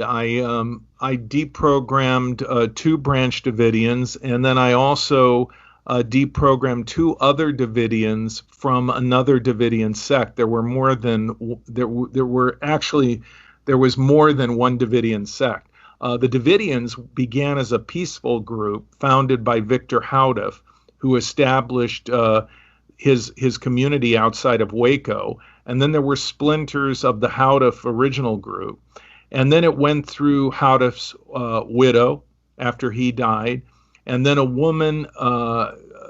I deprogrammed 2 Branch Davidians, and then I also deprogrammed 2 other Davidians from another Davidian sect. There was more than one Davidian sect. The Davidians began as a peaceful group founded by Victor Houteff, who established his community outside of Waco. And then there were splinters of the Houteff original group. And then it went through Houteff's widow after he died. And then a woman,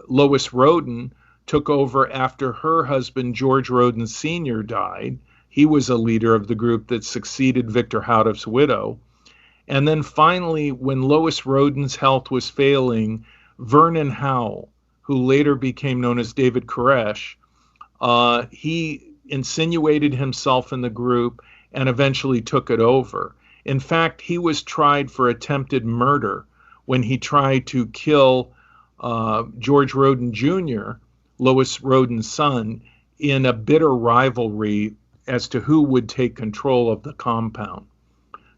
Lois Roden, took over after her husband, George Roden Sr., died. He was a leader of the group that succeeded Victor Houteff's widow. And then finally, when Lois Roden's health was failing, Vernon Howell, who later became known as David Koresh, he insinuated himself in the group and eventually took it over. In fact, he was tried for attempted murder when he tried to kill George Roden Jr., Lois Roden's son, in a bitter rivalry as to who would take control of the compound.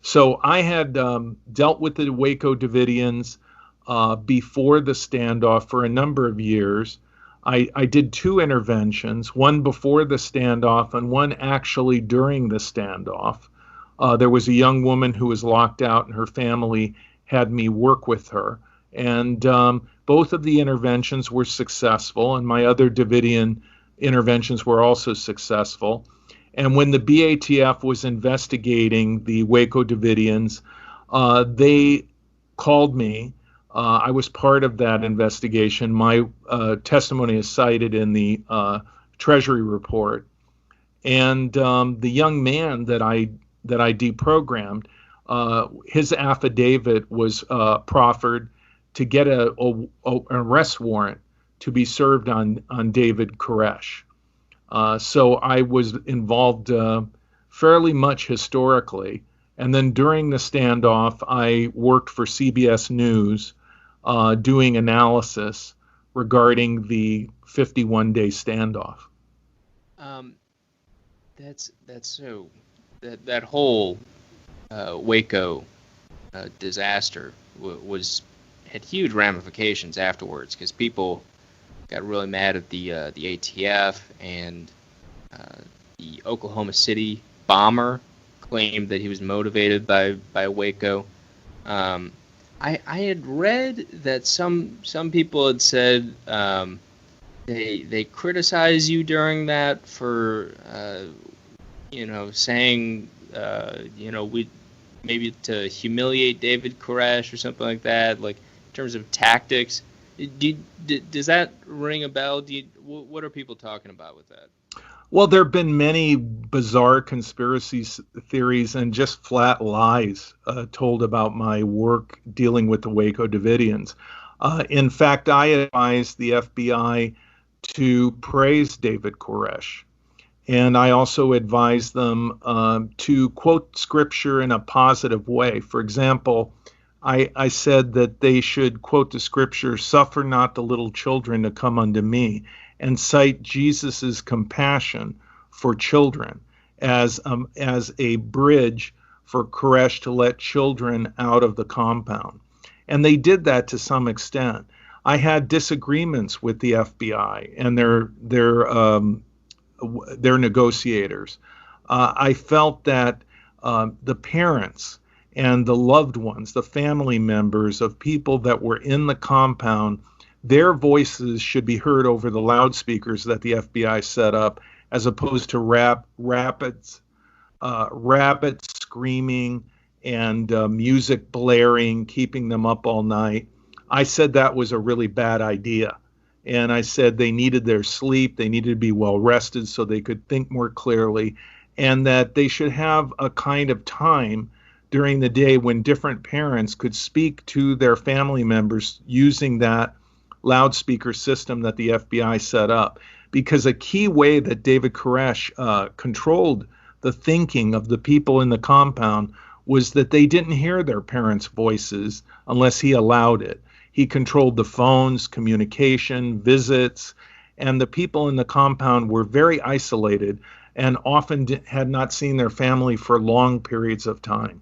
So I had dealt with the Waco Davidians before the standoff for a number of years. I did 2 interventions, one before the standoff and one actually during the standoff. There was a young woman who was locked out, and her family had me work with her. And both of the interventions were successful, and my other Davidian interventions were also successful. And when the BATF was investigating the Waco Davidians, they called me. I was part of that investigation. My testimony is cited in the Treasury report. And the young man that I deprogrammed, his affidavit was proffered to get an arrest warrant to be served on David Koresh. So I was involved fairly much historically. And then during the standoff, I worked for CBS News doing analysis regarding the 51-day standoff. That's so that whole Waco disaster had huge ramifications afterwards, because people got really mad at the ATF, and the Oklahoma City bomber claimed that he was motivated by Waco. I had read that some people had said they criticize you during that for saying we maybe to humiliate David Koresh or something like that, like in terms of tactics. Does that ring a bell? What are people talking about with that? Well, there have been many bizarre conspiracy theories and just flat lies told about my work dealing with the Waco Davidians. In fact, I advised the FBI to praise David Koresh. And I also advised them to quote scripture in a positive way. For example, I said that they should quote the scripture, "Suffer not the little children to come unto me," and cite Jesus's compassion for children as a bridge for Koresh to let children out of the compound. And they did that to some extent. I had disagreements with the FBI and their negotiators. I felt that the parents and the loved ones, the family members of people that were in the compound, their voices should be heard over the loudspeakers that the FBI set up, as opposed to rabbits screaming and music blaring, keeping them up all night. I said that was a really bad idea. And I said they needed their sleep, they needed to be well rested so they could think more clearly, and that they should have a kind of time during the day when different parents could speak to their family members using that loudspeaker system that the FBI set up. Because a key way that David Koresh controlled the thinking of the people in the compound was that they didn't hear their parents' voices unless he allowed it. He controlled the phones, communication, visits, and the people in the compound were very isolated and often had not seen their family for long periods of time.